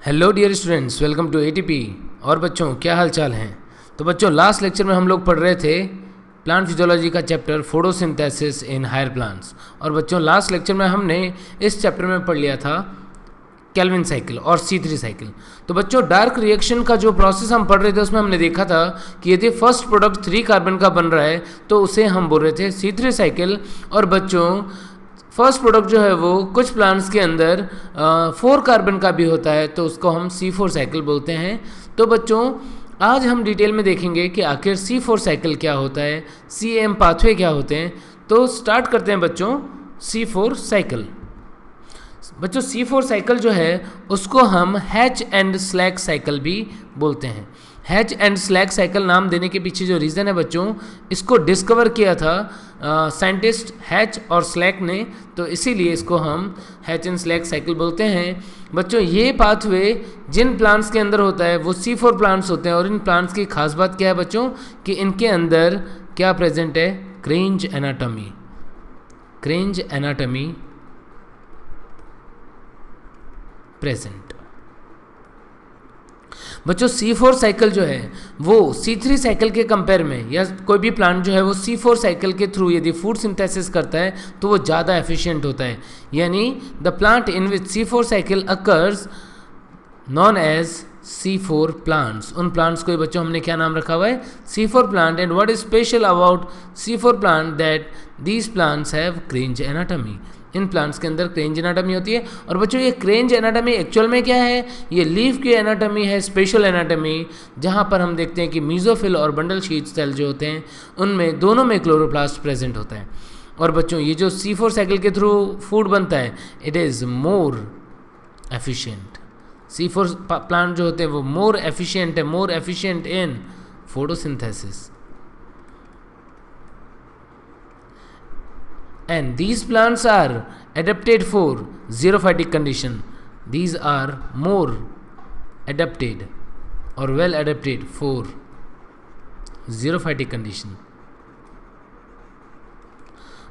Hello dear students, welcome to ATP. और बच्चों, क्या हाल चाल हैं? तो बच्चों, लास्ट लेक्चर में हम लोग पढ़ रहे थे प्लांट फिजियोलॉजी का chapter photosynthesis in higher plants. और बच्चों, लास्ट लेक्चर में हमने इस चैप्टर में पढ़ लिया था केल्विन साइकिल और C3 साइकिल। तो बच्चों, डार्क रिएक्शन का जो प्रोसेस हम पढ़ रहे थे उसमें हमने देखा था कि यदि फर्स्ट प्रोडक्ट 3 कार्बन का बन रहा है तो उसे हम बोल रहे थे C3 साइकिल। और बच्चों, फर्स्ट प्रोडक्ट जो है वो कुछ प्लांट्स के अंदर 4 कार्बन का भी होता है तो उसको हम C4 साइकिल बोलते हैं। तो बच्चों, आज हम डिटेल में देखेंगे कि आखिर C4 साइकिल क्या होता है, CM पाथवे क्या होते हैं। तो स्टार्ट करते हैं बच्चों C4 साइकिल। बच्चों, C4 साइकिल जो है उसको हम हैच एंड स्लैक साइकिल भी बोलते हैं। हैच एंड स्लैक साइकिल नाम देने के पीछे जो रीज़न है बच्चों, इसको डिस्कवर किया था साइंटिस्ट हैच और स्लैक ने, तो इसीलिए इसको हम हैच एंड स्लैक साइकिल बोलते हैं। बच्चों, ये पाथवे जिन प्लांट्स के अंदर होता है वो C4 प्लांट्स होते हैं। और इन प्लांट्स की खास बात क्या है बच्चों कि इनके अंदर क्या प्रेजेंट है? Kranz anatomy. Kranz anatomy present. बच्चों, C4 साइकिल जो है वो C3 साइकिल के कंपेयर में, या कोई भी प्लांट जो है वो C4 साइकिल के थ्रू यदि फूड सिंथेसिस करता है तो वो ज़्यादा एफिशिएंट होता है। यानी the plant in which C4 cycle occurs known as C4 plants. उन प्लांट्स को बच्चों हमने क्या नाम रखा हुआ है? C4 plant. And what is special about C4 plant? That these plants have Kranz anatomy. इन प्लांट्स के अंदर क्रेंज एनाटॉमी होती है। और बच्चों, ये क्रेंज एनाटॉमी एक्चुअल में क्या है? ये लीफ की एनाटॉमी है, स्पेशल एनाटॉमी, जहाँ पर हम देखते हैं कि मीजोफिल और बंडल शीट सेल जो होते हैं उनमें दोनों में क्लोरोप्लास्ट प्रेजेंट होता है। और बच्चों, ये जो C4 साइकिल के थ्रू फूड बनता है it is more efficient. C4 plant जो होते हैं वो मोर एफिशिएंट है, more efficient in photosynthesis. And these plants are adapted for xerophytic condition. These are more adapted or well adapted for xerophytic condition.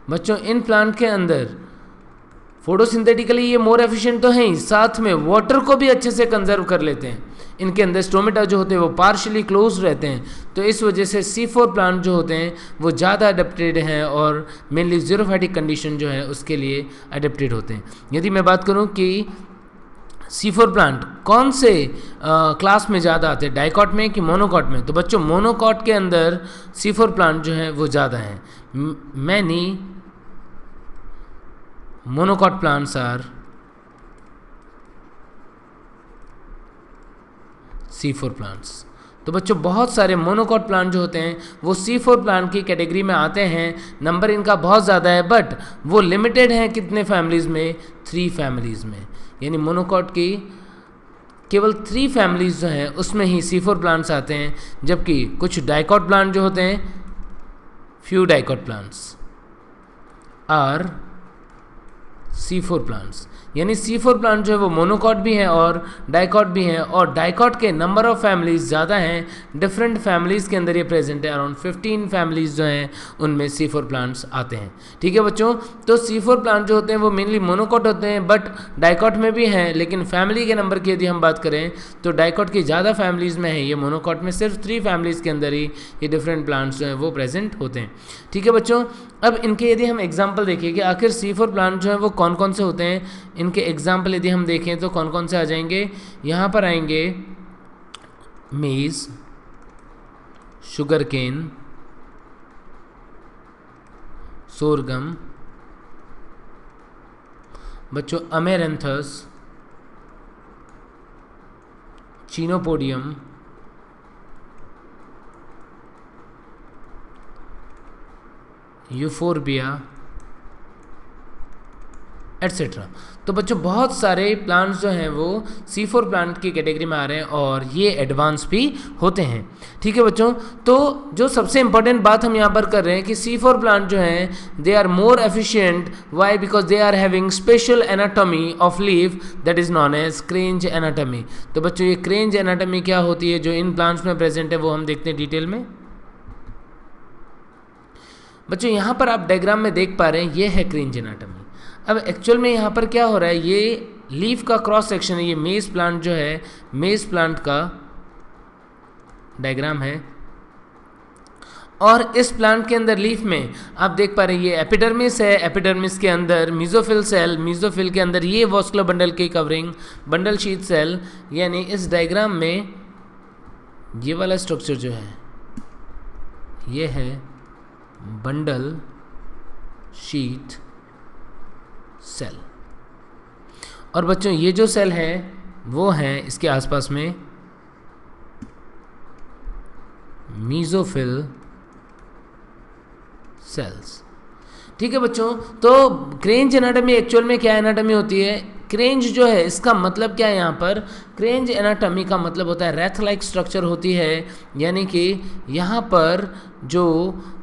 बच्चों, in plant के अंदर photosynthetically ये more efficient तो हैं ही, साथ में वाटर को भी अच्छे से कंजर्व कर लेते हैं। इनके अंदर स्टोमेटा जो होते हैं वो पार्शली क्लोज रहते हैं, तो इस वजह से C4 प्लांट जो होते हैं वो ज़्यादा अडेप्टेड हैं और मेनली ज़ीरोफाइटिक कंडीशन जो है उसके लिए अडेप्टेड होते हैं। यदि मैं बात करूं कि C4 प्लांट कौन से क्लास में ज़्यादा आते हैं, डाइकॉट में कि मोनोकॉट में? तो बच्चों, मोनोकॉट के अंदर C4 प्लांट जो हैं वो ज़्यादा हैं। Many monocot plants are C4 plants. तो बच्चों, बहुत सारे मोनोकॉट प्लांट जो होते हैं वो C4 प्लांट की कैटेगरी में आते हैं। नंबर इनका बहुत ज़्यादा है, बट वो लिमिटेड हैं कितने फैमिलीज़ में? 3 फैमिलीज़ में। यानी मोनोकॉट की केवल 3 फैमिलीज़ जो हैं उसमें ही C4 प्लांट्स आते हैं, जबकि कुछ डाइकॉट प्लांट जो होते हैं, few dicot plants are C4 plants. यानी C4 प्लांट जो है वो मोनोकॉट भी हैं और डाइकॉट भी हैं, और डाइकॉट के नंबर ऑफ फैमिलीज़ ज़्यादा हैं। डिफरेंट फैमिलीज़ के अंदर ये प्रेजेंट है, अराउंड 15 फैमिलीज़ जो हैं उनमें C4 प्लांट्स आते हैं। ठीक है बच्चों, तो C4 प्लांट जो होते हैं वो मेनली मोनोकॉट होते हैं, बट डाइकॉट में भी हैं। लेकिन फैमिली के नंबर की यदि हम बात करें तो डाइकॉट की ज़्यादा फैमिलीज़ में है, ये मोनोकॉट में सिर्फ 3 फैमिलीज़ के अंदर ही ये डिफरेंट प्लांट्स जो हैं वो प्रेजेंट होते हैं। ठीक है बच्चों, अब इनके यदि हम एग्जाम्पल देखें कि आखिर C4 प्लांट जो है वो कौन कौन से होते हैं, इनके एग्जाम्पल यदि हम देखें तो कौन कौन से आ जाएंगे? यहाँ पर आएंगे मेज़, शुगर केन, सोरगम, बच्चों अमेरैंथस, चीनोपोडियम, यूफोर्बिया, एट्सेट्रा। तो बच्चों, बहुत सारे प्लांट्स जो हैं वो C4 प्लांट की कैटेगरी में आ रहे हैं और ये एडवांस भी होते हैं। ठीक है बच्चों, तो जो सबसे इंपॉर्टेंट बात हम यहाँ पर कर रहे हैं कि C4 प्लांट जो हैं they are more efficient. Why? Because they are having special anatomy of leaf that is known as Kranz anatomy. तो बच्चों, ये क्रेंज एनाटॉमी क्या होती है जो इन प्लांट्स में प्रेजेंट है वो हम देखते हैं डिटेल में। बच्चों, यहाँ पर आप डायग्राम में देख पा रहे हैं ये है क्रेंज एनाटॉमी। अब एक्चुअल में यहाँ पर क्या हो रहा है, ये लीफ का क्रॉस सेक्शन है, ये मेज प्लांट जो है, मेज प्लांट का डायग्राम है। और इस प्लांट के अंदर लीफ में आप देख पा रहे हैं ये एपिडर्मिस है, एपिडर्मिस के अंदर मीजोफिल सेल, मीजोफिल के अंदर ये वॉस्कुलर बंडल की कवरिंग, बंडल शीथ सेल, यानी इस डायग्राम में ये वाला स्ट्रक्चर जो है ये है बंडल शीथ सेल। और बच्चों ये जो सेल है वो है इसके आसपास में मीजोफिल सेल्स। ठीक है बच्चों, तो क्रेंज एनाटॉमी एक्चुअल में क्या एनाटॉमी होती है? क्रेंज जो है इसका मतलब क्या है? यहाँ पर क्रेंज एनाटॉमी का मतलब होता है रैथ लाइक स्ट्रक्चर होती है, यानी कि यहाँ पर जो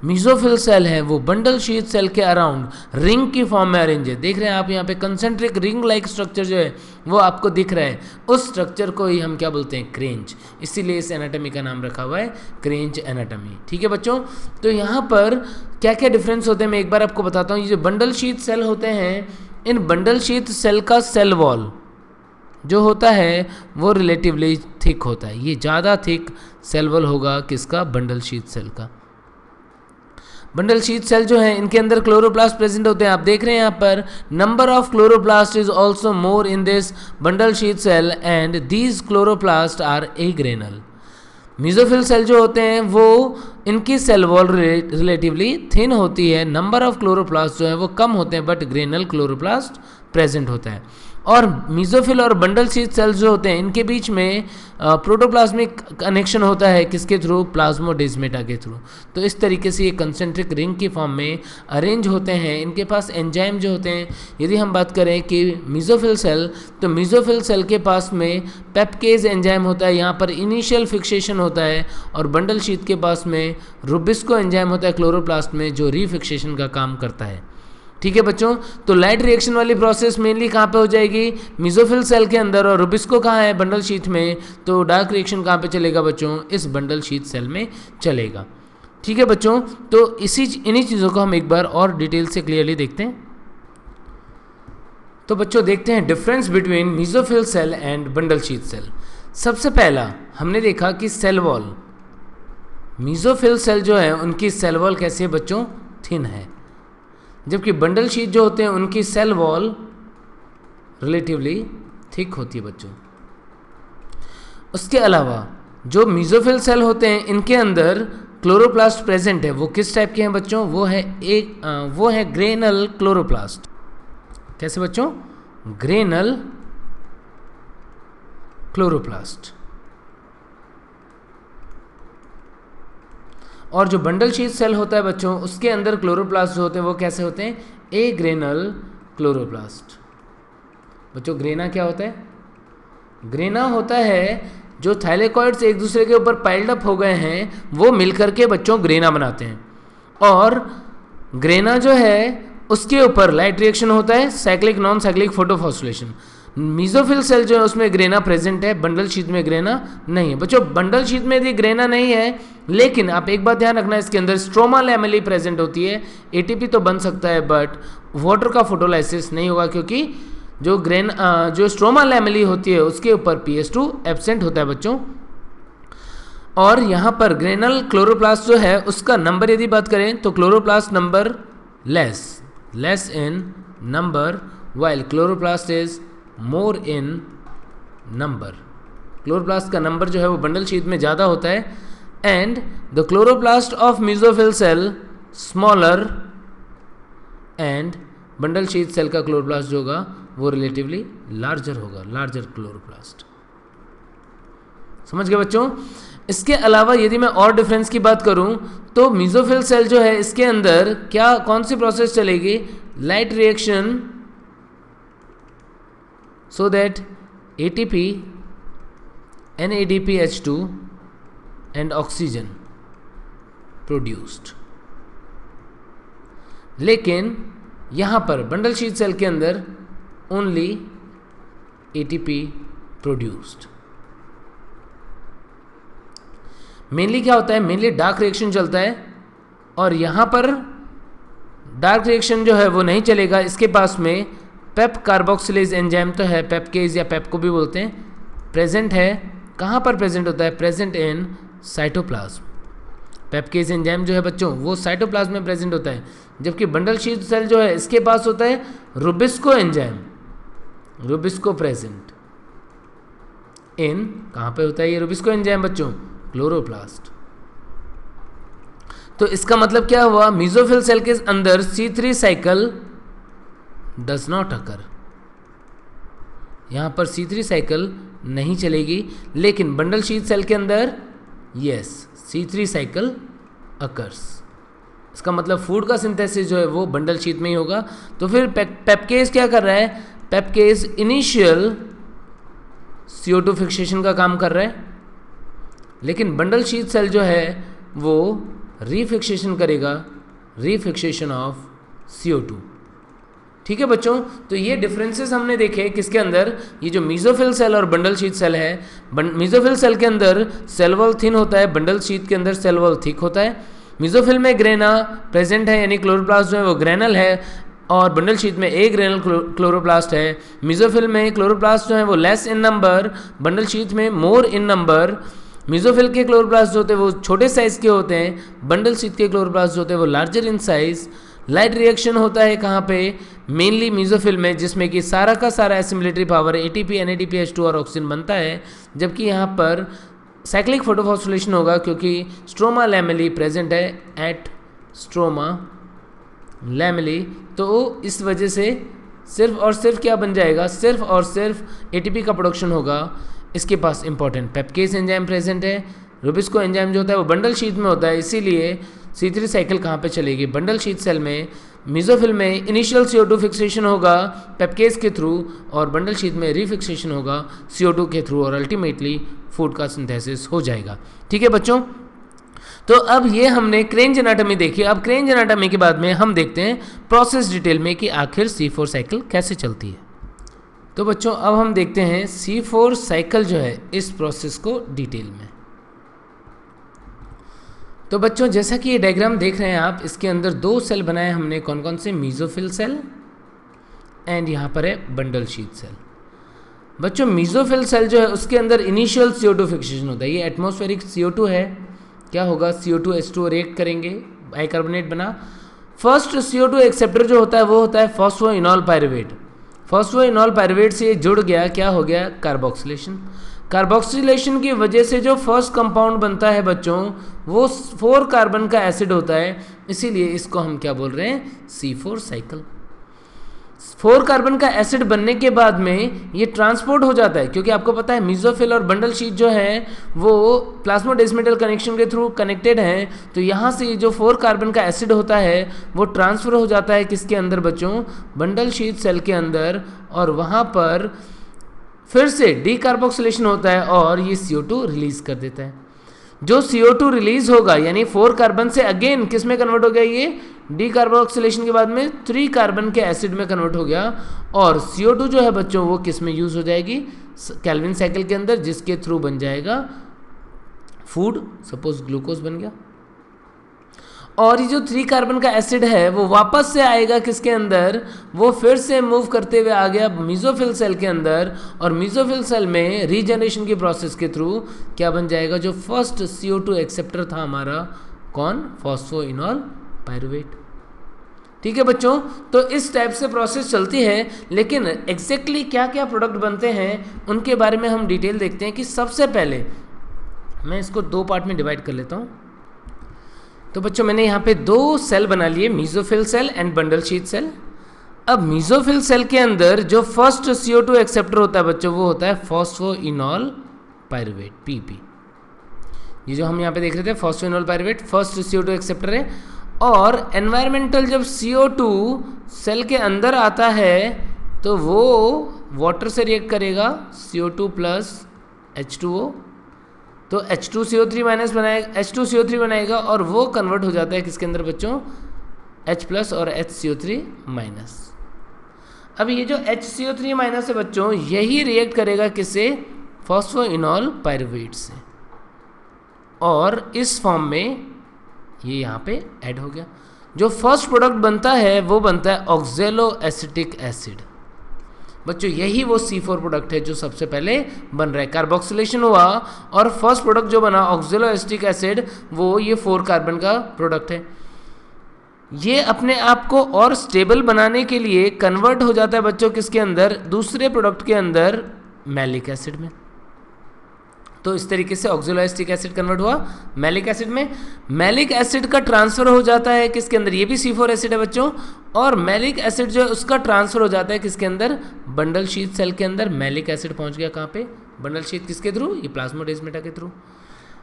मीजोफिल सेल है वो बंडल शीथ सेल के अराउंड रिंग की फॉर्म में अरेंज है। देख रहे हैं आप यहाँ पे कंसेंट्रिक रिंग लाइक स्ट्रक्चर जो है वो आपको दिख रहा है, उस स्ट्रक्चर को ही हम क्या बोलते हैं? क्रेंज। इसीलिए इस एनाटॉमी का नाम रखा हुआ है क्रेंज एनाटॉमी। ठीक है बच्चों, तो यहाँ पर क्या क्या डिफरेंस होते हैं मैं एक बार आपको बताता हूँ। ये जो बंडल शीथ सेल होते हैं, इन बंडल शीथ सेल का सेल वॉल जो होता है वो रिलेटिवली थिक होता है, ये ज़्यादा थिक सेल वॉल होगा किसका? बंडल शीथ सेल का। बंडल शीथ सेल जो है इनके अंदर क्लोरोप्लास्ट प्रेजेंट होते हैं। आप देख रहे हैं यहाँ पर number of chloroplast is also more in this bundle sheath cell and these chloroplast are agranal. Mesophyll cell जो होते हैं वो इनकी सेल वॉल रिलेटिवली थिन होती है, नंबर ऑफ क्लोरोप्लास्ट जो है वो कम होते हैं, बट ग्रेनल क्लोरोप्लास्ट प्रेजेंट होता है। और मीजोफिल और बंडल शीथ सेल्स जो होते हैं इनके बीच में प्रोटोप्लाज्मिक कनेक्शन होता है, किसके थ्रू? प्लाज्मोडेस्मेटा के थ्रू। तो इस तरीके से ये कंसेंट्रिक रिंग की फॉर्म में अरेंज होते हैं। इनके पास एंजाइम जो होते हैं, यदि हम बात करें कि मीजोफिल सेल, तो मीजोफिल सेल के पास में पेप्केज एंजाइम होता है, यहाँ पर इनिशियल फिक्सेशन होता है। और बंडल शीथ के पास में रुबिस्को एंजाइम होता है क्लोरोप्लास्ट में, जो रीफिक्सेशन का काम करता है। ठीक है बच्चों, तो लाइट रिएक्शन वाली प्रोसेस मेनली कहाँ पे हो जाएगी? मीजोफिल सेल के अंदर। और रुबिस्को कहाँ है? बंडल शीथ में। तो डार्क रिएक्शन कहाँ पे चलेगा बच्चों? इस बंडल शीथ सेल में चलेगा। ठीक है बच्चों, तो इन्हीं चीज़ों को हम एक बार और डिटेल से क्लियरली देखते हैं। तो बच्चों देखते हैं difference between mesophyll cell and bundle sheath cell. सबसे पहला हमने देखा कि सेल वॉल, मीजोफिल सेल जो है उनकी सेल वॉल कैसी है बच्चों? थिन है, जबकि बंडल शीथ जो होते हैं उनकी सेल वॉल रिलेटिवली थिक होती है बच्चों। उसके अलावा जो मीजोफिल सेल होते हैं इनके अंदर क्लोरोप्लास्ट प्रेजेंट है, वो किस टाइप के हैं बच्चों? वो है ग्रेनल क्लोरोप्लास्ट। कैसे बच्चों? Granal chloroplast. और जो बंडल शीथ सेल होता है बच्चों उसके अंदर क्लोरोप्लास्ट जो होते हैं वो कैसे होते हैं? ए ग्रेनल क्लोरोप्लास्ट। बच्चों ग्रेना क्या होता है? ग्रेना होता है जो थाइलेकॉइड्स एक दूसरे के ऊपर पाइल्ड अप हो गए हैं वो मिलकर के बच्चों ग्रेना बनाते हैं। और ग्रेना जो है उसके ऊपर लाइट रिएक्शन होता है, cyclic non cyclic photophosphorylation. Mesophyll cell जो है उसमें ग्रेना प्रेजेंट है, बंडल शीथ में ग्रेना नहीं है। बच्चों बंडल शीथ में यदि ग्रेना नहीं है, लेकिन आप एक बात ध्यान रखना, इसके अंदर स्ट्रोमा लैमेली प्रेजेंट होती है। एटीपी तो बन सकता है बट वाटर का फोटोलाइसिस नहीं होगा, क्योंकि जो स्ट्रोमा लैमेली होती है उसके ऊपर PS2 एब्सेंट होता है बच्चों। और यहाँ पर ग्रेनल क्लोरोप्लास्ट जो है उसका नंबर यदि बात करें तो chloroplast number less in number, while chloroplast is more in number. Chloroplast का नंबर जो है वो बंडल शीथ में ज़्यादा होता है। And the chloroplast of mesophyll cell smaller and bundle sheath cell का क्लोरोप्लास्ट जो होगा वो रिलेटिवली लार्जर होगा, लार्जर क्लोरोप्लास्ट। समझ गए बच्चों? इसके अलावा यदि मैं और डिफरेंस की बात करूं तो मीजोफिल सेल जो है इसके अंदर कौन सी प्रोसेस चलेगी? Light reaction, so that ATP, NADPH2 and oxygen produced। लेकिन यहाँ पर बंडल शीथ सेल के अंदर ओनली ATP प्रोड्यूस्ड। मेनली क्या होता है? मेनली डार्क रिएक्शन चलता है, और यहाँ पर डार्क रिएक्शन जो है वो नहीं चलेगा। इसके पास में पेप कार्बोक्सिलेज एंजाइम तो है, पेपकेज या पेप को भी बोलते हैं, प्रेजेंट है। कहाँ पर प्रेजेंट होता है? Present in cytoplasm. PEPcase enzyme जो है बच्चों वो साइटोप्लाज्म में प्रेजेंट होता है, जबकि बंडल शीथ सेल जो है इसके पास होता है Rubisco enzyme, Rubisco present in, कहाँ पे होता है ये रुबिस्को एंजाइम बच्चों? क्लोरोप्लास्ट। तो इसका मतलब क्या हुआ? मीजोफिल सेल के अंदर C3 cycle does not occur, यहां पर C3 साइकिल नहीं चलेगी, लेकिन बंडल शीथ सेल के अंदर यस C3 साइकिल अकर्स। इसका मतलब फूड का सिंथेसिस जो है वो बंडल शीथ में ही होगा। तो फिर पेपकेज क्या कर रहा है? पेपकेज इनिशियल CO2 फिक्सेशन का काम कर रहा है, लेकिन बंडल शीथ सेल जो है वो रीफिक्सेशन करेगा, रीफिक्सेशन ऑफ CO2। ठीक है बच्चों, तो ये डिफरेंसेस हमने देखे किसके अंदर? ये जो मीजोफिल सेल और बंडल शीथ सेल है, मीजोफिल सेल के अंदर सेल वॉल थिन होता है, बंडल शीथ के अंदर सेल वॉल थिक होता है। मीजोफिल में ग्रेना प्रेजेंट है, यानी क्लोरोप्लास्ट जो है वो ग्रेनल है, और बंडल शीथ में एक ग्रेनल क्लोरोप्लास्ट है। मीजोफिल में क्लोरोप्लास्ट जो है वो less in number, bundle sheath में मोर इन नंबर। मीजोफिल के क्लोरोप्लास्ट जो होते हैं वो छोटे साइज के होते हैं, बंडल शीथ के क्लोरोप्लास्ट जो होते हैं वो larger in size. Light reaction होता है कहाँ पे? मेनली मीजोफिल में, जिसमें कि सारा का सारा एसिमिलेटरी पावर ATP, NADPH2 और ऑक्सीजन बनता है, जबकि यहाँ पर साइक्लिक फोटोफॉस्फोरिलेशन होगा क्योंकि स्ट्रोमा लैमेली प्रेजेंट है एट स्ट्रोमा लैमेली। तो इस वजह से सिर्फ और सिर्फ क्या बन जाएगा? सिर्फ और सिर्फ ATP का प्रोडक्शन होगा। इसके पास इंपॉर्टेंट पेपकेज एंजाइम प्रेजेंट है, रुबिस्को एंजाइम जो होता है वो बंडल शीथ में होता है, इसीलिए C3 साइकिल कहाँ पे चलेगी? बंडल शीथ सेल में। मीजोफिल में इनिशियल CO2 फिक्सेशन होगा पेपकेज के थ्रू, और बंडल शीथ में रीफिक्सेशन होगा CO2 के थ्रू, और अल्टीमेटली फूड का सिंथेसिस हो जाएगा। ठीक है बच्चों, तो अब ये हमने क्रेंज एनाटॉमी देखी। अब क्रेंज एनाटॉमी के बाद में हम देखते हैं प्रोसेस डिटेल में कि आखिर C4 साइकिल कैसे चलती है। तो बच्चों अब हम देखते हैं C4 साइकिल जो है इस प्रोसेस को डिटेल में। तो बच्चों जैसा कि ये डायग्राम देख रहे हैं आप, इसके अंदर दो सेल बनाए हमने, कौन कौन से? मीजोफिल सेल एंड यहाँ पर है बंडल शीथ सेल। बच्चों मीजोफिल सेल जो है उसके अंदर इनिशियल CO2 फिक्सेशन होता है, ये एटमॉस्फेरिक CO2 है। क्या होगा? CO2H2 रिएक्ट करेंगे, बाइकार्बोनेट बना। फर्स्ट CO2 एक्सेप्टर जो होता है वो होता है फॉस्फोइनॉल पायरुवेट। फॉस्फोइनॉल पायरुवेट से जुड़ गया, क्या हो गया? कार्बोक्सिलेशन। कार्बोक्सिलेशन की वजह से जो फर्स्ट कंपाउंड बनता है बच्चों वो 4 कार्बन का एसिड होता है, इसीलिए इसको हम क्या बोल रहे हैं? C4 cycle. 4 कार्बन का एसिड बनने के बाद में ये ट्रांसपोर्ट हो जाता है, क्योंकि आपको पता है मीजोफिल और बंडल शीथ जो है वो प्लाज्मोडेस्मेटल कनेक्शन के थ्रू कनेक्टेड हैं, तो यहाँ से जो 4 कार्बन का एसिड होता है वो ट्रांसफर हो जाता है किसके अंदर बच्चों? बंडल शीथ सेल के अंदर, और वहाँ पर फिर से डीकार्बोक्सिलेशन होता है और ये CO2 रिलीज कर देता है। जो CO2 रिलीज होगा यानी 4 कार्बन से अगेन किस में कन्वर्ट हो गया? ये डीकार्बोक्सिलेशन के बाद में 3 कार्बन के एसिड में कन्वर्ट हो गया, और CO2 जो है बच्चों वो किस में यूज हो जाएगी? कैल्विन साइकिल के अंदर, जिसके थ्रू बन जाएगा फूड, सपोज ग्लूकोज बन गया। और ये जो 3 कार्बन का एसिड है वो वापस से आएगा किसके अंदर? वो फिर से मूव करते हुए आ गया मीजोफिल सेल के अंदर, और मीजोफिल सेल में रीजनरेशन की प्रोसेस के थ्रू क्या बन जाएगा? जो फर्स्ट CO2 एक्सेप्टर था हमारा, कौन? Phosphoenol pyruvate. ठीक है बच्चों, तो इस टाइप से प्रोसेस चलती है, लेकिन एग्जैक्टली क्या क्या प्रोडक्ट बनते हैं उनके बारे में हम डिटेल देखते हैं। कि सबसे पहले मैं इसको 2 पार्ट में डिवाइड कर लेता हूँ। तो बच्चों मैंने यहाँ पे 2 सेल बना लिए, mesophyll cell and bundle sheath cell. अब मीजोफिल सेल के अंदर जो फर्स्ट CO2 एक्सेप्टर होता है बच्चों वो होता है फॉस्फोइनॉल पायरुवेट, PP। ये जो हम यहाँ पे देख रहे थे phosphoenol pyruvate first CO2 acceptor है, और एनवायरमेंटल जब CO2 सेल के अंदर आता है तो वो वाटर से रिएक्ट करेगा, CO2 प्लस H2O, तो H2CO3 माइनस बनाएगा, H2CO3 बनाएगा, और वो कन्वर्ट हो जाता है किसके अंदर बच्चों? H प्लस और HCO3 माइनस। अब ये जो HCO3 माइनस है बच्चों यही रिएक्ट करेगा किससे? फॉस्फोइनॉल पायरुवेट से, और इस फॉर्म में ये यहाँ पे ऐड हो गया। जो फर्स्ट प्रोडक्ट बनता है वो बनता है ऑक्जेलो एसिटिक एसिड। बच्चों यही वो C4 प्रोडक्ट है जो सबसे पहले बन रहा है। कार्बोक्सिलेशन हुआ और फर्स्ट प्रोडक्ट जो बना ऑक्जेलो एसिटिक एसिड, वो ये 4 कार्बन का प्रोडक्ट है। ये अपने आप को और स्टेबल बनाने के लिए कन्वर्ट हो जाता है बच्चों किसके अंदर, दूसरे प्रोडक्ट के अंदर, मैलिक एसिड में। तो इस तरीके से ऑक्जेलो एसिटिक एसिड कन्वर्ट हुआ मैलिक एसिड में। मैलिक एसिड का ट्रांसफर हो जाता है किसके अंदर, ये भी C4 एसिड है बच्चों, और मैलिक एसिड जो है उसका ट्रांसफर हो जाता है किसके अंदर, बंडल शीथ सेल के अंदर। मैलिक एसिड पहुंच गया कहाँ पे, बंडल शीथ, किसके थ्रू, ये प्लाज्मोडेस्माटा के थ्रू।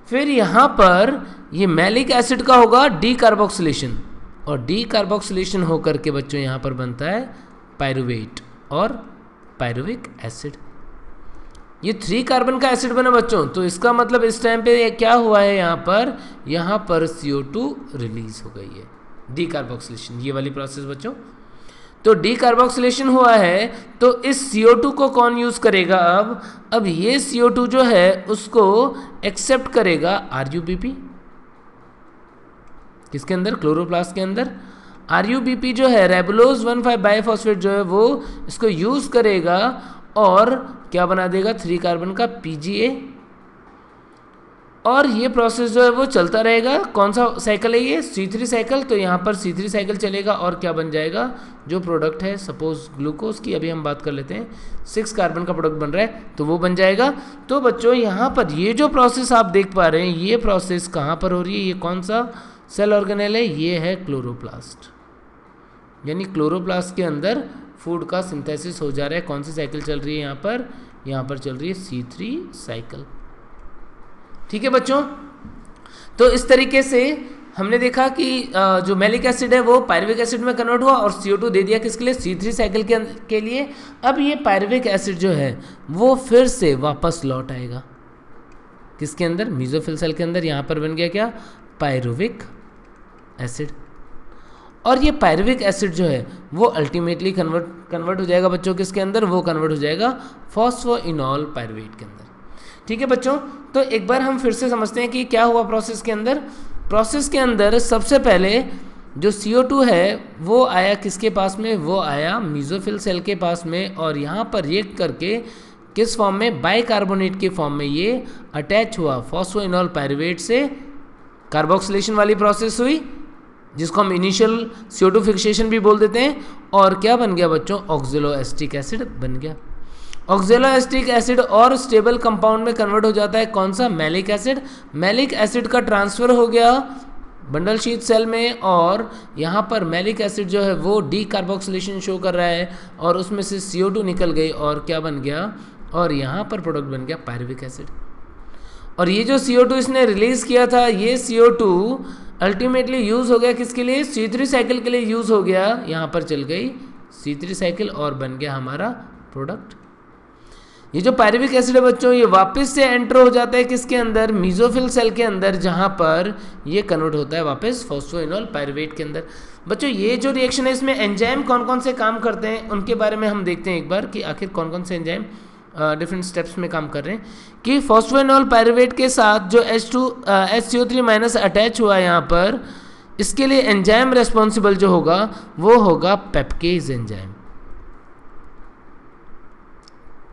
फिर यहाँ पर ये मैलिक एसिड का होगा डी कार्बोक्सिलेशन, और डी कार्बोक्सिलेशन होकर के बच्चों यहाँ पर बनता है पायरुवेट और पायरुविक एसिड। ये 3 कार्बन का एसिड बना बच्चों, तो इसका मतलब इस टाइम पे क्या हुआ है, यहाँ पर CO2 रिलीज हो गई है, डी कार्बोक्सिलेशन, ये वाली प्रोसेस बच्चों। तो डी कार्बोक्सिलेशन हुआ है, तो इस CO2 को कौन यूज करेगा अब ये CO2 जो है उसको एक्सेप्ट करेगा RUBP, किसके अंदर, क्लोरोप्लास्ट के अंदर। RUBP जो है रेबुलोज 1,5 बाइफॉस्फेट जो है वो इसको यूज करेगा और क्या बना देगा, 3 कार्बन का PGA, और ये प्रोसेस जो है वो चलता रहेगा। कौन सा साइकिल है ये, C3 साइकिल। तो यहाँ पर C3 साइकिल चलेगा और क्या बन जाएगा, जो प्रोडक्ट है सपोज ग्लूकोज की अभी हम बात कर लेते हैं, 6 कार्बन का प्रोडक्ट बन रहा है तो वो बन जाएगा। तो बच्चों यहाँ पर ये जो प्रोसेस आप देख पा रहे हैं, ये प्रोसेस कहाँ पर हो रही है, ये कौन सा सेल ऑर्गेनेल है, ये है क्लोरोप्लास्ट, यानी क्लोरोप्लास्ट के अंदर फूड का सिंथेसिस हो जा रहा है। कौन सी साइकिल चल रही है यहाँ पर चल रही है C3 साइकिल। ठीक है बच्चों, तो इस तरीके से हमने देखा कि जो मैलिक एसिड है वो पायरुविक एसिड में कन्वर्ट हुआ और CO2 दे दिया किसके लिए, C3 साइकिल के लिए। अब ये पायरुविक एसिड जो है वो फिर से वापस लौट आएगा किसके अंदर, मीसोफिल सेल के अंदर। यहाँ पर बन गया क्या, पायरुविक एसिड। और ये पायरुविक एसिड जो है वो अल्टीमेटली कन्वर्ट हो जाएगा बच्चों किसके अंदर, वो कन्वर्ट हो जाएगा फॉस्फोइनॉल पायरुवेट के अंदर। ठीक है बच्चों, तो एक बार हम फिर से समझते हैं कि क्या हुआ प्रोसेस के अंदर। प्रोसेस के अंदर सबसे पहले जो CO2 है वो आया किसके पास में, वो आया मीसोफिल सेल के पास में, और यहाँ पर रिएक्ट करके किस फॉर्म में, बाइकार्बोनेट के फॉर्म में ये अटैच हुआ फॉस्फोइनॉल पायरुवेट से। कार्बोक्सिलेशन वाली प्रोसेस हुई जिसको हम इनिशियल CO2 फिक्सेशन भी बोल देते हैं, और क्या बन गया बच्चों, ऑक्जेलो एसिटिक एसिड बन गया। ऑक्जेलो एसिटिक एसिड और स्टेबल कंपाउंड में कन्वर्ट हो जाता है कौन सा, मैलिक एसिड। मैलिक एसिड का ट्रांसफर हो गया बंडल शीथ सेल में, और यहाँ पर मैलिक एसिड जो है वो डी कार्बोक्सिलेशन शो कर रहा है और उसमें से CO2 निकल गई और क्या बन गया, और यहाँ पर प्रोडक्ट बन गया पायरुविक एसिड। और ये जो CO2 इसने रिलीज किया था, ये CO2 अल्टीमेटली यूज हो गया किसके लिए, C3 साइकिल के लिए यूज हो गया। यहाँ पर चल गई C3 साइकिल और बन गया हमारा प्रोडक्ट। ये जो पायरुविक एसिड है बच्चों, ये वापस से एंटर हो जाता है किसके अंदर, मीसोफिल सेल के अंदर, जहाँ पर ये कन्वर्ट होता है वापस फॉस्फोइनॉल पायरुवेट के अंदर। बच्चों ये जो रिएक्शन है इसमें एंजाइम कौन कौन से काम करते हैं उनके बारे में हम देखते हैं एक बार कि आखिर कौन कौन से एंजाइम डिफरेंट स्टेप्स में काम कर रहे हैं। कि फॉस्फोइनॉल पायरुवेट के साथ जो HCO3- अटैच हुआ है यहाँ पर, इसके लिए एंजाइम रेस्पॉन्सिबल जो होगा वो होगा पेप्केज एंजाइम,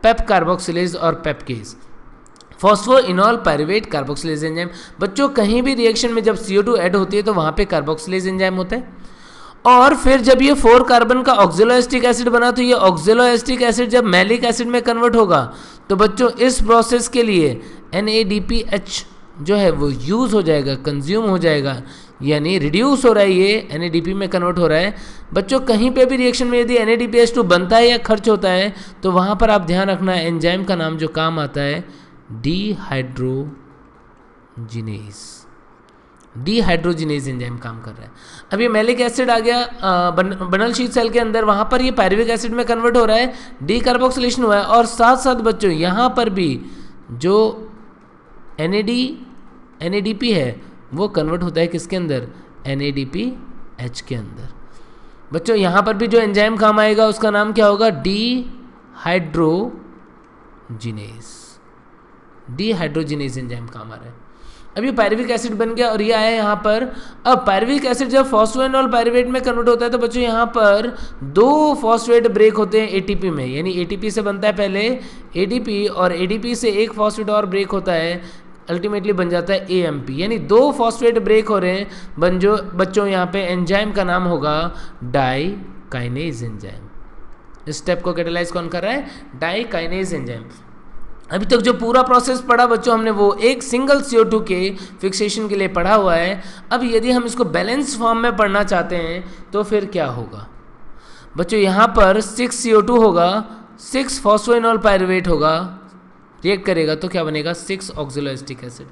पेप कार्बोक्सिलेज और पेप्केज, फॉस्फोइनॉल पायरुवेट कार्बोक्सिलेज एंजाइम। बच्चों कहीं भी रिएक्शन में जब CO2 ऐड होती है तो वहाँ पे कार्बोक्सिलेज एंजाइम होता है, और फिर जब ये 4 कार्बन का ऑक्जेलो एसिटिक एसिड बना तो ये ऑक्जेलो एसिटिक एसिड जब मैलिक एसिड में कन्वर्ट होगा तो बच्चों इस प्रोसेस के लिए NADPH जो है वो यूज़ हो जाएगा, कंज्यूम हो जाएगा, यानी रिड्यूस हो रहा है, ये NADP में कन्वर्ट हो रहा है। बच्चों कहीं पे भी रिएक्शन में यदि NADPH2 बनता है या खर्च होता है तो वहाँ पर आप ध्यान रखना एंजाइम का नाम जो काम आता है डीहाइड्रोजिनेज एंजाइम काम कर रहा है। अब ये मैलिक एसिड आ गया बंडल शीथ सेल के अंदर, वहाँ पर ये पायरुविक एसिड में कन्वर्ट हो रहा है, डी कार्बोक्सिलेशन हुआ है, और साथ साथ बच्चों यहाँ पर भी जो NADP है वो कन्वर्ट होता है किसके अंदर, NADPH के अंदर। बच्चों यहाँ पर भी जो एंजाइम काम आएगा उसका नाम क्या होगा, डीहाइड्रोजिनेज एंजाइम काम आ रहा है। अब ये पायरुविक एसिड बन गया और ये आया यहाँ पर। अब पायरुविक एसिड जब फॉस्फोएनोल पायरुवेट में कन्वर्ट होता है तो बच्चों यहाँ पर 2 फॉस्फेट ब्रेक होते हैं एटीपी में, यानी एटीपी से बनता है पहले एडीपी और एडीपी से एक फॉस्फेट और ब्रेक होता है, अल्टीमेटली बन जाता है एएमपी, यानी 2 फॉस्फेट ब्रेक हो रहे हैं। बच्चों यहाँ पे एंजाइम का नाम होगा डाई काइनेज एंजाइम। इस स्टेप को कैटेलाइज कौन कर रहा है? Dikinase enzyme. अभी तक जो पूरा प्रोसेस पढ़ा बच्चों हमने वो एक सिंगल CO2 के फिक्सेशन के लिए पढ़ा हुआ है। अब यदि हम इसको बैलेंस फॉर्म में पढ़ना चाहते हैं तो फिर क्या होगा बच्चों? यहाँ पर 6 CO2 होगा, 6 फॉस्फोइनोल पायरुवेट होगा, रिएक्ट करेगा तो क्या बनेगा? 6 ऑक्सैलोएसिटिक एसिड।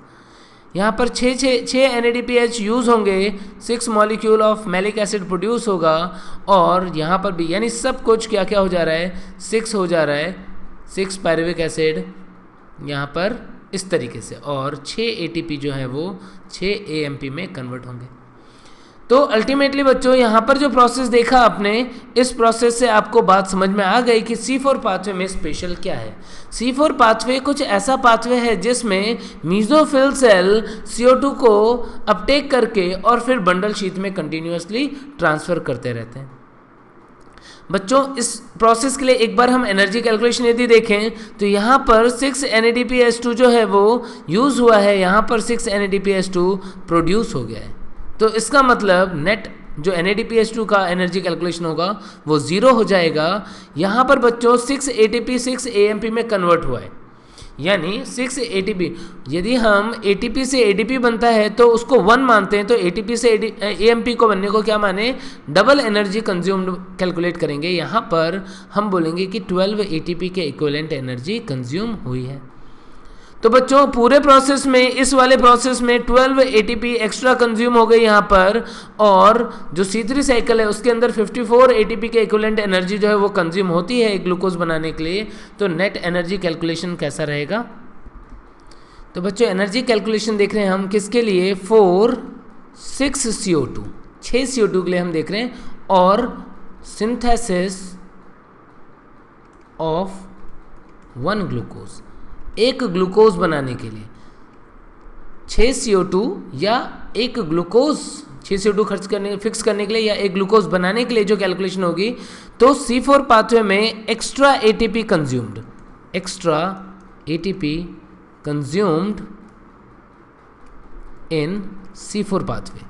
यहाँ पर 6 NADPH यूज़ होंगे, 6 molecule of malic acid produce होगा और यहाँ पर भी यानी सब कुछ क्या क्या हो जा रहा है? 6 हो जा रहा है, 6 पायरुविक एसिड यहाँ पर इस तरीके से, और 6 ATP जो है वो 6 AMP में कन्वर्ट होंगे। तो अल्टीमेटली बच्चों यहाँ पर जो प्रोसेस देखा आपने, इस प्रोसेस से आपको बात समझ में आ गई कि C4 पाथवे में स्पेशल क्या है। C4 पाथवे कुछ ऐसा पाथवे है जिसमें मीजोफिल सेल CO2 को अपटेक करके और फिर बंडल शीथ में कंटिन्यूअसली ट्रांसफ़र करते रहते हैं। बच्चों इस प्रोसेस के लिए एक बार हम एनर्जी कैलकुलेशन यदि देखें तो यहाँ पर 6 NADPH2 जो है वो यूज़ हुआ है, यहाँ पर 6 NADPH2 प्रोड्यूस हो गया है। तो इसका मतलब नेट जो NADPH2 का एनर्जी कैलकुलेशन होगा वो 0 हो जाएगा। यहाँ पर बच्चों 6 ATP 6 AMP में कन्वर्ट हुआ है, यानी 6 ATP। यदि हम ATP से ADP बनता है तो उसको 1 मानते हैं, तो ATP से AMP को बनने को क्या माने? डबल एनर्जी कंज्यूम्ड कैलकुलेट करेंगे। यहाँ पर हम बोलेंगे कि 12 ATP के इक्विवेलेंट एनर्जी कंज्यूम हुई है। तो बच्चों पूरे प्रोसेस में, इस वाले प्रोसेस में 12 ATP एक्स्ट्रा कंज्यूम हो गई यहाँ पर, और जो C3 साइकिल है उसके अंदर 54 ATP के इक्विवेलेंट एनर्जी जो है वो कंज्यूम होती है ग्लूकोज बनाने के लिए। तो नेट एनर्जी कैलकुलेशन कैसा रहेगा? तो बच्चों एनर्जी कैलकुलेशन देख रहे हैं हम किसके लिए? 6 CO2, 6 CO2 के लिए हम देख रहे हैं, और सिंथेसिस ऑफ 1 ग्लूकोज, एक ग्लूकोज बनाने के लिए 6 CO2 या एक ग्लूकोज, 6 CO2 फिक्स करने के लिए या एक ग्लूकोज बनाने के लिए जो कैलकुलेशन होगी, तो C4 पाथवे में extra ATP consumed in C4 pathway.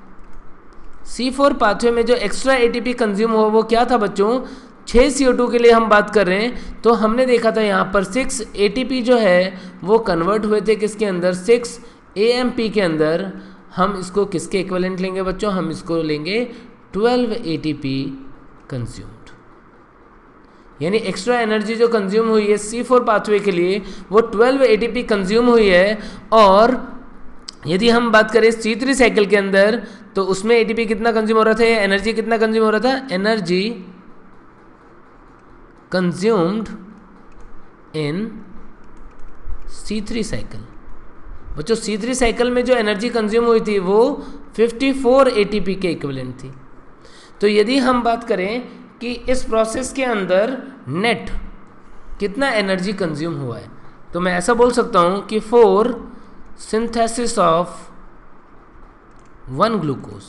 C4 pathway में जो एक्स्ट्रा ATP कंज्यूम हुआ वो क्या था बच्चों? 6 CO2 के लिए हम बात कर रहे हैं। तो हमने देखा था यहाँ पर 6 ATP जो है वो कन्वर्ट हुए थे किसके अंदर? 6 AMP के अंदर। हम इसको किसके इक्विवेलेंट लेंगे बच्चों? हम इसको लेंगे 12 ATP कंज्यूम्ड, यानी एक्स्ट्रा एनर्जी जो कंज्यूम हुई है C4 पाथवे के लिए वो 12 ATP कंज्यूम हुई है। और यदि हम बात करें C3 साइकिल के अंदर तो उसमें ATP कितना कंज्यूम हो रहा था, एनर्जी कितना कंज्यूम हो रहा था? Energy consumed in C3 cycle. बच्चों C3 साइकिल में जो एनर्जी कंज्यूम हुई थी वो 54 ATP के इक्विवेलेंट थी। तो यदि हम बात करें कि इस प्रोसेस के अंदर नेट कितना एनर्जी कंज्यूम हुआ है, तो मैं ऐसा बोल सकता हूँ कि 4 सिंथेसिस ऑफ 1 ग्लूकोज,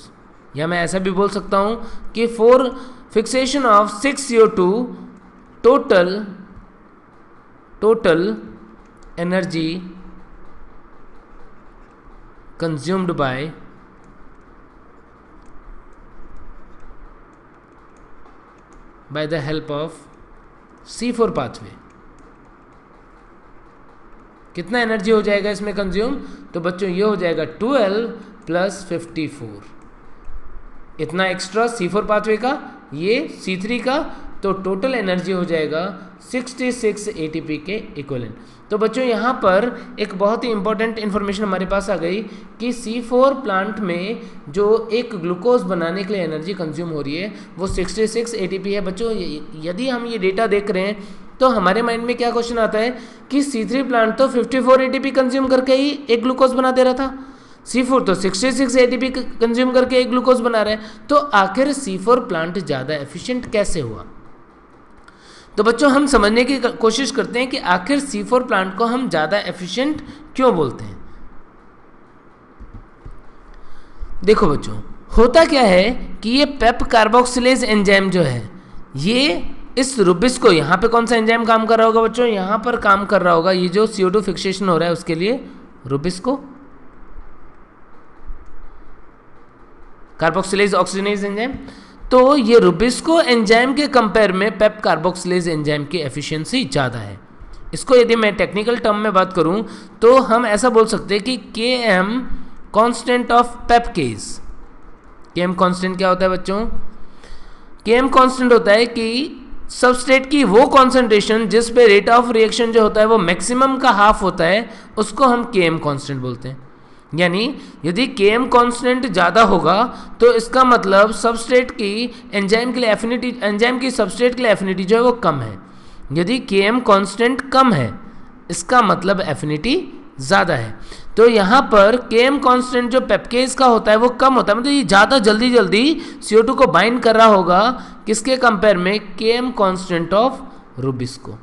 या मैं ऐसा भी बोल सकता हूँ कि 4 fixation of 6 CO2 total energy consumed by the help of C4 pathway. कितना एनर्जी हो जाएगा इसमें कंज्यूम? तो बच्चों ये हो जाएगा 12 + 54, इतना एक्स्ट्रा C4 पाथवे का, ये C3 का, तो टोटल एनर्जी हो जाएगा 66 ATP के इक्विवेलेंट। तो बच्चों यहाँ पर एक बहुत ही इंपॉर्टेंट इन्फॉर्मेशन हमारे पास आ गई कि C4 प्लांट में जो एक ग्लूकोज बनाने के लिए एनर्जी कंज्यूम हो रही है वो 66 ATP है। बच्चों यदि हम ये डेटा देख रहे हैं तो हमारे माइंड में क्या क्वेश्चन आता है कि C3 प्लांट तो 54 ATP कंज्यूम करके ही एक ग्लूकोज बना दे रहा था, C4 तो 66 ATP कंज्यूम करके एक ग्लूकोज बना रहा है, तो आखिर C4 प्लांट ज़्यादा एफिशिएंट कैसे हुआ? तो बच्चों हम समझने की कोशिश करते हैं कि आखिर C4 प्लांट को हम ज़्यादा एफिशिएंट क्यों बोलते हैं। देखो बच्चों, होता क्या है कि ये पेप कार्बोक्सिलेज एंजाइम जो है, ये इस रुबिस को, यहाँ पे कौन सा एंजाइम काम कर रहा होगा बच्चों, यहाँ पर काम कर रहा होगा, ये जो CO2 फिक्सेशन हो रहा है उसके लिए रुबिस को कार्बोक्सिलेज ऑक्सीजनेज एंजाइम। तो ये रुबिस्को एंजाइम के कंपेयर में पेप कार्बोक्सिलेज एंजाइम की एफिशिएंसी ज़्यादा है। इसको यदि मैं टेक्निकल टर्म में बात करूं तो हम ऐसा बोल सकते हैं कि Km constant of Pep case. Km constant क्या होता है बच्चों? Km कांस्टेंट होता है कि सबस्ट्रेट की वो कॉन्सेंट्रेशन जिस पे रेट ऑफ रिएक्शन जो होता है वो मैक्सिमम का हाफ होता है, उसको हम Km कांस्टेंट बोलते हैं। यानी यदि Km कांस्टेंट ज़्यादा होगा तो इसका मतलब सबस्ट्रेट की एंजाइम के लिए एफिनिटी, एंजाइम की सबस्ट्रेट के लिए एफिनिटी जो है वो कम है। यदि Km कांस्टेंट कम है इसका मतलब एफिनिटी ज़्यादा है। तो यहाँ पर Km कांस्टेंट जो पेपकेज का होता है वो कम होता है, मतलब ये ज़्यादा जल्दी जल्दी CO2 को बाइंड कर रहा होगा किसके कंपेयर में? Km constant of Rubisco.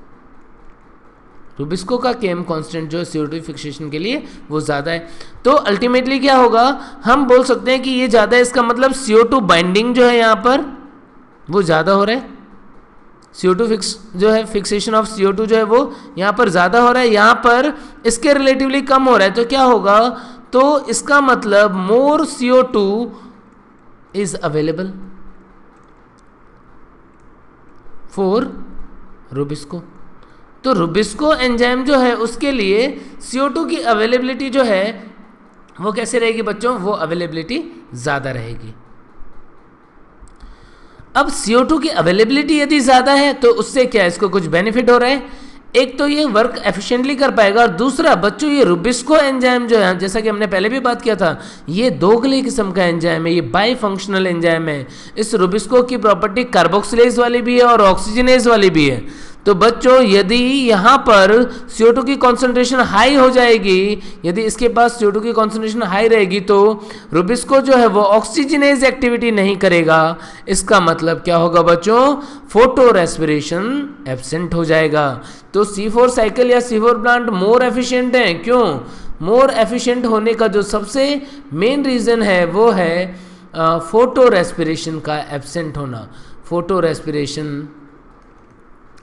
Rubisco का Km कांस्टेंट जो है CO2 फिक्सेशन के लिए वो ज़्यादा है। तो अल्टीमेटली क्या होगा, हम बोल सकते हैं कि ये ज़्यादा है, इसका मतलब CO2 बाइंडिंग जो है यहाँ पर वो ज़्यादा हो रहा है। CO2 फिक्स जो है, फिक्सेशन ऑफ CO2 जो है वो यहाँ पर ज़्यादा हो रहा है, यहाँ पर इसके रिलेटिवली कम हो रहा है। तो क्या होगा, तो इसका मतलब मोर CO2 is available for Rubisco. तो रुबिस्को एंजाइम जो है उसके लिए CO2 की अवेलेबिलिटी जो है वो कैसे रहेगी बच्चों? वो अवेलेबिलिटी ज़्यादा रहेगी। अब CO2 की अवेलेबिलिटी यदि ज़्यादा है तो उससे क्या, इसको कुछ बेनिफिट हो रहा है। एक तो ये वर्क एफिशिएंटली कर पाएगा, और दूसरा बच्चों ये रुबिस्को एंजाइम जो है, जैसा कि हमने पहले भी बात किया था, ये दोगले किस्म का एंजाइम है, ये बाई फंक्शनल एंजाइम है। इस रुबिस्को की प्रॉपर्टी कार्बोक्सिलेज वाली भी है और ऑक्सीजनेज वाली भी है। तो बच्चों यदि यहाँ पर CO2 की कॉन्सेंट्रेशन हाई हो जाएगी, यदि इसके पास CO2 की कॉन्सेंट्रेशन हाई रहेगी तो रुबिस्को जो है वो ऑक्सीजनेज एक्टिविटी नहीं करेगा। इसका मतलब क्या होगा बच्चों? फोटो रेस्पिरेशन एब्सेंट हो जाएगा। तो C4 साइकिल या C4 प्लांट मोर एफिशिएंट है। क्यों? मोर एफिशिएंट होने का जो सबसे मेन रीज़न है वो है फोटो रेस्पिरेशन का एब्सेंट होना, फोटो रेस्पिरेशन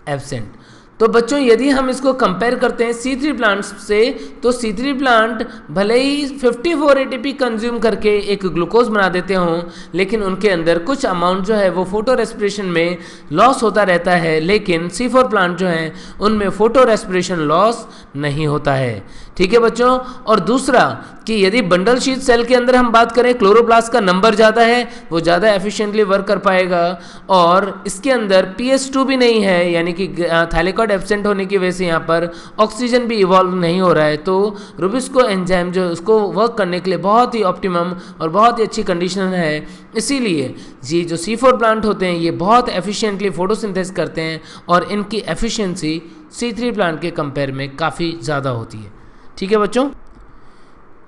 एब्सेंट। तो बच्चों यदि हम इसको कंपेयर करते हैं C3 प्लांट्स से, तो C3 प्लांट भले ही 54 ATP कंज्यूम करके एक ग्लूकोज बना देते हों, लेकिन उनके अंदर कुछ अमाउंट जो है वो फोटो रेस्पिरेशन में लॉस होता रहता है, लेकिन C4 प्लांट जो हैं उनमें फोटो रेस्पिरेशन लॉस नहीं होता है। ठीक है बच्चों। और दूसरा कि यदि बंडल शीट सेल के अंदर हम बात करें, क्लोरोप्लास्ट का नंबर ज़्यादा है, वो ज़्यादा एफिशिएंटली वर्क कर पाएगा, और इसके अंदर PS2 भी नहीं है, यानी कि थाइलेकॉइड एब्सेंट होने की वजह से यहाँ पर ऑक्सीजन भी इवॉल्व नहीं हो रहा है। तो रुबिस्को एंजाइम जो उसको वर्क करने के लिए बहुत ही ऑप्टिमम और बहुत ही अच्छी कंडीशन है। इसीलिए ये जो C4 प्लांट होते हैं ये बहुत एफिशिएंटली फोटोसिंथेसिस करते हैं, और इनकी एफिशिएंसी C3 प्लांट के कंपेयर में काफ़ी ज़्यादा होती है। ठीक है बच्चों।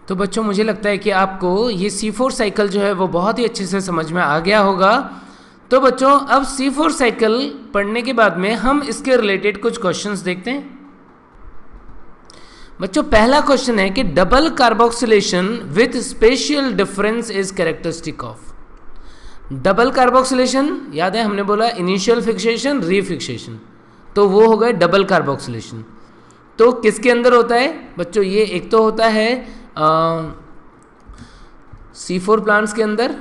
तो बच्चों मुझे लगता है कि आपको ये C4 साइकिल जो है वो बहुत ही अच्छे से समझ में आ गया होगा। तो बच्चों अब C4 साइकिल पढ़ने के बाद में हम इसके रिलेटेड कुछ क्वेश्चंस देखते हैं। बच्चों पहला क्वेश्चन है कि double carboxylation with spatial difference is characteristic of. Double carboxylation याद है, हमने बोला इनिशियल फिक्सेशन रीफिक्सेशन, तो वो हो गए डबल कार्बोक्सिलेशन। तो किसके अंदर होता है बच्चों? ये एक तो होता है C4 प्लांट्स के अंदर,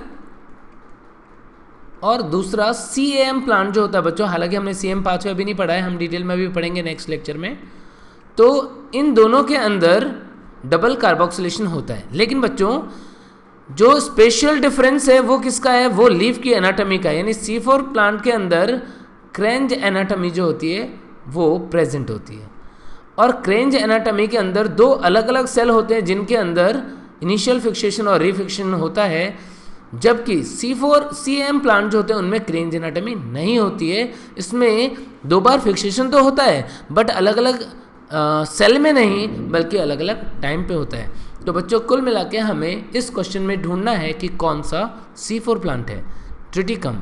और दूसरा CAM प्लांट जो होता है बच्चों, हालांकि हमने CAM पाथवे अभी नहीं पढ़ा है, हम डिटेल में भी पढ़ेंगे नेक्स्ट लेक्चर में। तो इन दोनों के अंदर डबल कार्बोक्सिलेशन होता है। लेकिन बच्चों जो स्पेशल डिफरेंस है वो किसका है? वो लीफ की एनाटॉमी का है। यानी C4 प्लांट के अंदर क्रेंज एनाटॉमी जो होती है वो प्रेजेंट होती है, और क्रेंज एनाटॉमी के अंदर दो अलग अलग सेल होते हैं जिनके अंदर इनिशियल फिक्सेशन और रीफिक्सेशन होता है, जबकि CAM प्लांट जो होते हैं उनमें क्रेंज एनाटॉमी नहीं होती है। इसमें दो बार फिक्सेशन तो होता है बट अलग अलग सेल में नहीं, बल्कि अलग अलग टाइम पे होता है। तो बच्चों कुल मिला के हमें इस क्वेश्चन में ढूंढना है कि कौन सा C4 प्लांट है। ट्रिटिकम।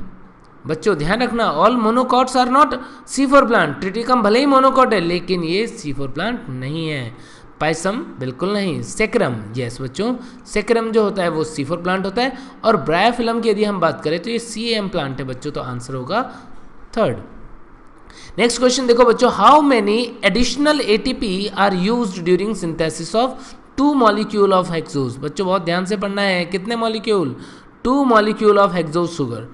बच्चों ध्यान रखना, all monocots are not C4 plant. Triticum भले ही मोनोकॉट है लेकिन ये C4 प्लांट नहीं है। पाइसम बिल्कुल नहीं, सेक्रम, यस बच्चों, सेक्रम जो होता है वो C4 प्लांट होता है, और ब्रायोफिलम की यदि हम बात करें तो ये CAM प्लांट है बच्चों, तो आंसर होगा थर्ड। नेक्स्ट क्वेश्चन देखो बच्चों, how many additional ATP are used during synthesis of 2 molecule of hexose. बच्चों बहुत ध्यान से पढ़ना है, कितने molecule, 2 molecule of hexose sugar.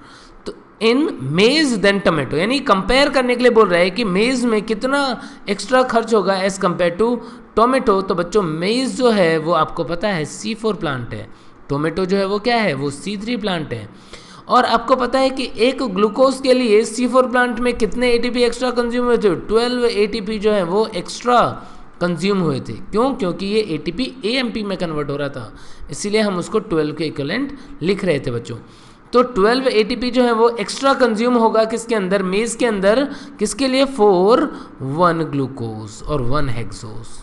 तो इन मेज देन टोमेटो, यानी कंपेयर करने के लिए बोल रहा है कि मेज में कितना एक्स्ट्रा खर्च होगा एज कंपेयर टू टोमेटो। तो बच्चों मेज जो है वो आपको पता है C4 प्लांट है, टोमेटो जो है वो क्या है, वो C3 प्लांट है। और आपको पता है कि एक ग्लूकोज के लिए C4 प्लांट में कितने ATP एक्स्ट्रा कंज्यूम हुए थे, 12 ATP जो है वो एक्स्ट्रा कंज्यूम हुए थे। क्यों? क्योंकि ये ATP AMP में कन्वर्ट हो रहा था, इसीलिए हम उसको 12 के इक्विवेलेंट लिख रहे थे बच्चों। तो 12 ATP जो है वो एक्स्ट्रा कंज्यूम होगा किसके अंदर, मेज के अंदर, किसके लिए, फॉर 1 ग्लूकोज और 1 हेक्सोज।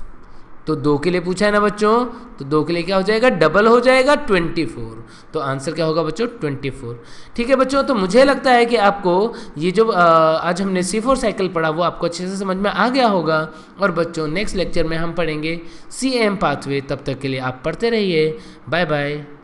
तो 2 के लिए पूछा है ना बच्चों, तो 2 के लिए क्या हो जाएगा, डबल हो जाएगा 24। तो आंसर क्या होगा बच्चों, 24। ठीक है बच्चों, तो मुझे लगता है कि आपको ये जो आज हमने C4 साइकिल पढ़ा वो आपको अच्छे से समझ में आ गया होगा। और बच्चों नेक्स्ट लेक्चर में हम पढ़ेंगे CAM पाथवे, तब तक के लिए आप पढ़ते रहिए। Bye bye.